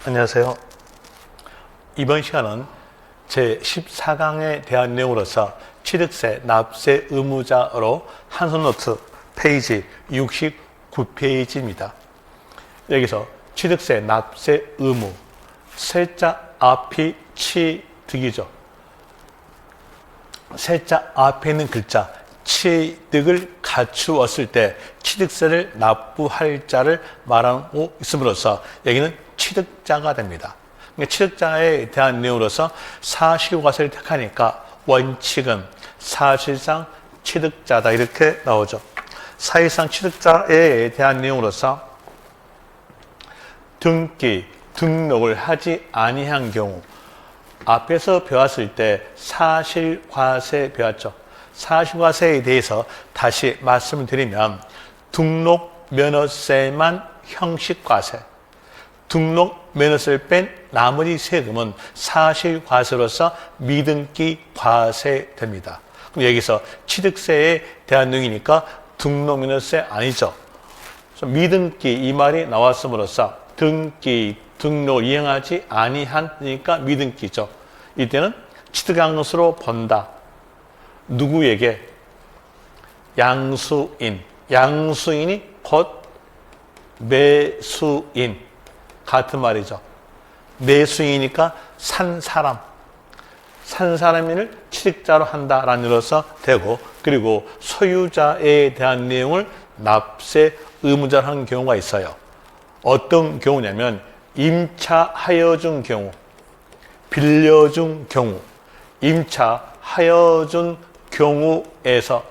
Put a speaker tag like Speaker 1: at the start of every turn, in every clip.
Speaker 1: 안녕하세요. 이번 시간은 제14강에 대한 내용으로서 취득세, 납세 의무자로 한손노트 페이지 69페이지입니다. 여기서 취득세, 납세 의무, 세자 앞이 취득이죠. 세자 앞에 있는 글자 취득을 갖추었을 때 취득세를 납부할 자를 말하고 있음으로써 여기는 취득자가 됩니다. 그러니까 취득자에 대한 내용으로서 사실과세를 택하니까 원칙은 사실상 취득자다 이렇게 나오죠. 사실상 취득자에 대한 내용으로서 등기, 등록을 하지 아니한 경우 앞에서 배웠을 때 사실과세 배웠죠. 사실과세에 대해서 다시 말씀을 드리면 등록 면허세만 형식과세, 등록 면허세를 뺀 나머지 세금은 사실과세로서 미등기 과세됩니다. 그럼 여기서 취득세에 대한 내용이니까 등록 면허세 아니죠. 미등기 이 말이 나왔음으로써 등기, 등록을 이행하지 아니하니까 미등기죠. 이때는 취득한 것으로 본다. 누구에게? 양수인. 양수인이 곧 매수인. 같은 말이죠. 매수인이니까 산 사람. 산 사람인을 취득자로 한다라는 의미로서 되고, 그리고 소유자에 대한 내용을 납세 의무자로 하는 경우가 있어요. 어떤 경우냐면 임차하여준 경우, 빌려준 경우, 임차하여준 경우에서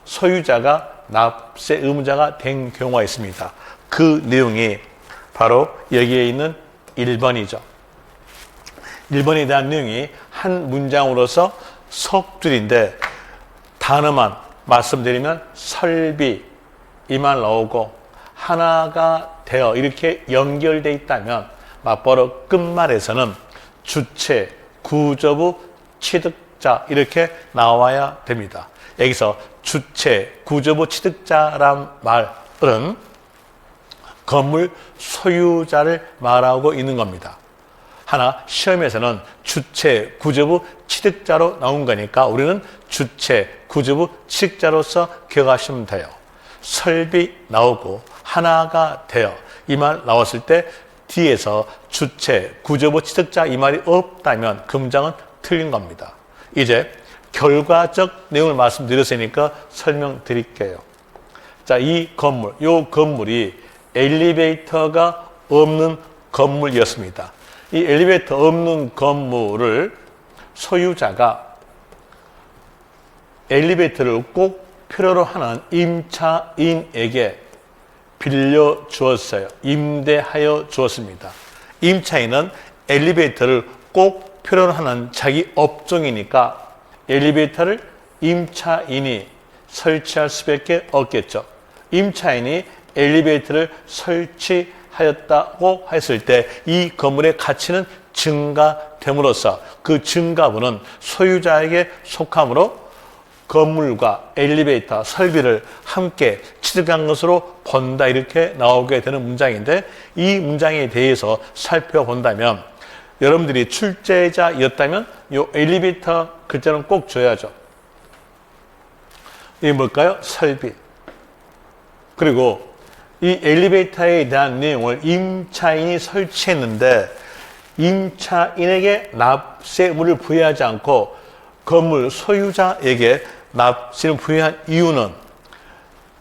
Speaker 1: 소유자가 납세 의무자가 된 경우가 있습니다. 그 내용이 바로 여기에 있는 1번이죠. 1번에 대한 내용이 한 문장으로서 석 줄인데 단어만 말씀드리면 설비 이 말 나오고 하나가 되어 이렇게 연결되어 있다면 맞벌어 끝말에서는 주체, 구조부, 취득자 이렇게 나와야 됩니다. 여기서 주체, 구조부, 취득자란 말은 건물 소유자를 말하고 있는 겁니다. 하나 시험에서는 주체, 구조부, 취득자로 나온 거니까 우리는 주체, 구조부, 취득자로서 기억하시면 돼요. 설비 나오고 하나가 되어 이 말 나왔을 때 뒤에서 주체, 구조부, 취득자 이 말이 없다면 그 문장은 틀린 겁니다. 이제 결과적 내용을 말씀드렸으니까 설명드릴게요. 자, 이 건물, 이 건물이 엘리베이터가 없는 건물이었습니다. 이 엘리베이터 없는 건물을 소유자가 엘리베이터를 꼭 필요로 하는 임차인에게 빌려주었어요. 임대하여 주었습니다. 임차인은 엘리베이터를 꼭 필요로 하는 자기 업종이니까 엘리베이터를 임차인이 설치할 수밖에 없겠죠. 임차인이 엘리베이터를 설치하였다고 했을 때 이 건물의 가치는 증가됨으로써 그 증가분은 소유자에게 속함으로 건물과 엘리베이터, 설비를 함께 취득한 것으로 본다 이렇게 나오게 되는 문장인데 이 문장에 대해서 살펴본다면 여러분들이 출제자였다면 이 엘리베이터 글자는 꼭 줘야죠. 이게 뭘까요? 설비. 그리고 이 엘리베이터에 대한 내용을 임차인이 설치했는데 임차인에게 납세 의무를 부여하지 않고 건물 소유자에게 납세를 부여한 이유는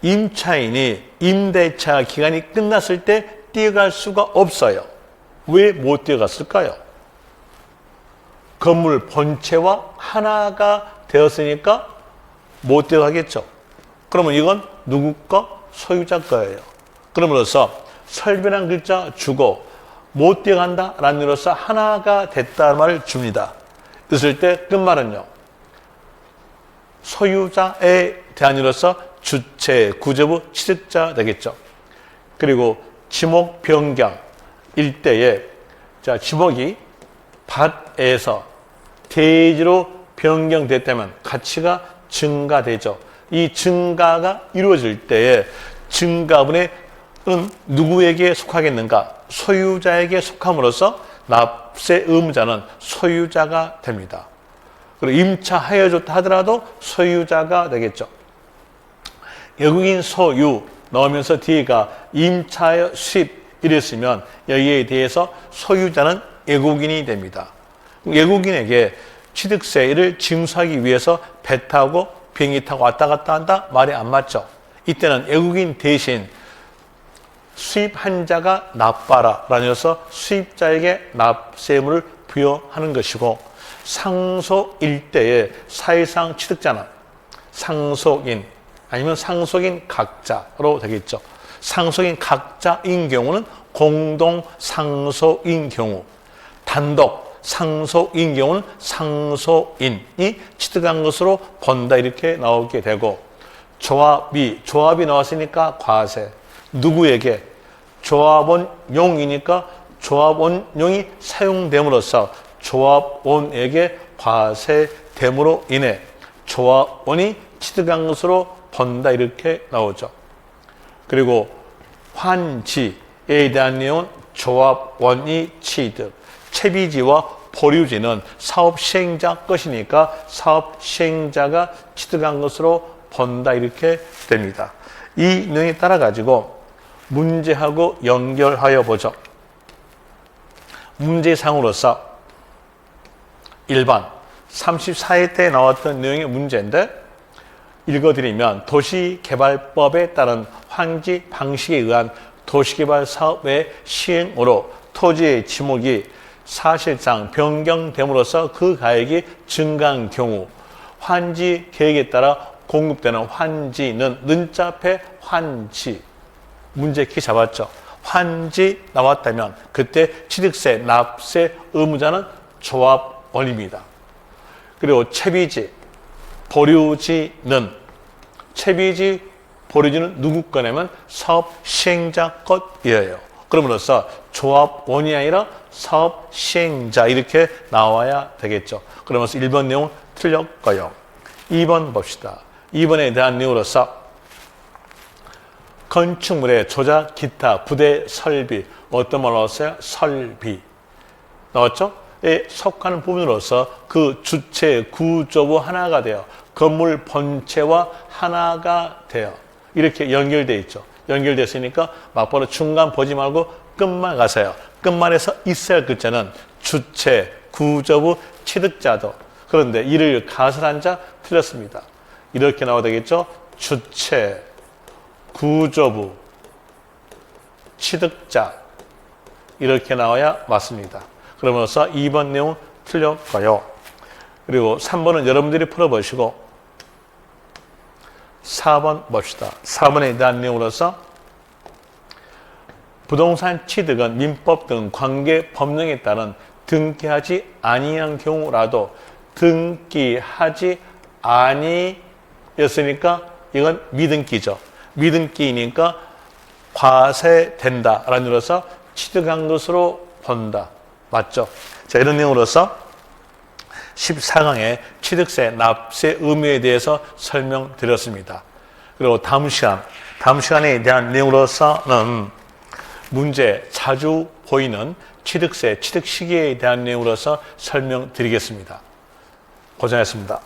Speaker 1: 임차인이 임대차 기간이 끝났을 때 뛰어갈 수가 없어요. 왜 못 뛰어갔을까요? 건물 본체와 하나가 되었으니까 못 뛰어가겠죠. 그러면 이건 누구 거? 소유자 거예요. 그러므로써 설비란 글자 주고 못 뛰어간다라는 의미로서 하나가 됐다는 말을 줍니다. 그랬을 때 끝말은요. 소유자에 대한 의미로서 주체, 구조부, 취득자 되겠죠. 그리고 지목 변경 일대에 자 지목이 밭에서 대지로 변경됐다면 가치가 증가되죠. 이 증가가 이루어질 때에 증가분의 누구에게 속하겠는가? 소유자에게 속함으로써 납세 의무자는 소유자가 됩니다. 그리고 임차하여줬다 하더라도 소유자가 되겠죠. 외국인 소유 넣으면서 뒤가 임차하여 수입 이랬으면 여기에 대해서 소유자는 외국인이 됩니다. 외국인에게 취득세를 징수하기 위해서 배 타고 비행기 타고 왔다 갔다 한다? 말이 안 맞죠. 이때는 외국인 대신 수입한 자가 납봐라 라면서 수입자에게 납세의무를 부여하는 것이고, 상속 일대의 사실상 취득자는 상속인 아니면 상속인 각자로 되겠죠. 상속인 각자인 경우는 공동 상속인 경우, 단독 상속인 경우는 상속인이 취득한 것으로 본다 이렇게 나오게 되고, 조합이 나왔으니까 과세, 누구에게? 조합원용이니까 조합원용이 사용됨으로써 조합원에게 과세됨으로 인해 조합원이 취득한 것으로 본다 이렇게 나오죠. 그리고 환지에 대한 내용은 조합원이 취득, 채비지와 보류지는 사업 시행자 것이니까 사업 시행자가 취득한 것으로 본다 이렇게 됩니다. 이 내용에 따라 가지고 문제하고 연결하여 보죠. 문제상으로서 1번 34회 때 나왔던 내용의 문제인데, 읽어드리면 도시개발법에 따른 환지 방식에 의한 도시개발 사업의 시행으로 토지의 지목이 사실상 변경됨으로써 그 가액이 증가한 경우 환지 계획에 따라 공급되는 환지는 는자 앞에 환지, 문제 키 잡았죠. 환지 나왔다면 그때 취득세, 납세 의무자는 조합원입니다. 그리고 채비지, 보류지는 누구 거냐면 사업 시행자 것이에요. 그럼으로써 조합원이 아니라 사업 시행자 이렇게 나와야 되겠죠. 그러면서 1번 내용 틀렸고요. 2번 봅시다. 2번에 대한 내용으로서 건축물의 조작, 기타, 부대, 설비, 어떤 말 나왔어요? 설비 나왔죠? 에 속하는 부분으로서 그 주체, 구조부 하나가 돼요. 건물 본체와 하나가 돼요. 이렇게 연결되어 있죠. 연결됐으니까 막바로 중간 보지 말고 끝만 가세요. 끝말에서 있어야 할 글자는 주체, 구조부, 취득자도. 그런데 이를 가설한 자 틀렸습니다. 이렇게 나와야 되겠죠. 주체, 구조부, 취득자 이렇게 나와야 맞습니다. 그러면서 2번 내용 틀렸고요. 그리고 3번은 여러분들이 풀어보시고 4번 봅시다. 4번에 대한 내용으로서 부동산 취득은 민법 등 관계 법령에 따른 등기하지 아니한 경우라도 등기하지 아니였으니까 이건 미등기죠. 미등기니까 과세된다라는 의미로서 취득한 것으로 본다. 맞죠? 자, 이런 내용으로서 14강의 취득세, 납세 의무에 대해서 설명드렸습니다. 그리고 다음 시간에 대한 내용으로서는 문제 자주 보이는 취득세, 취득 시기에 대한 내용으로서 설명드리겠습니다. 고생하셨습니다.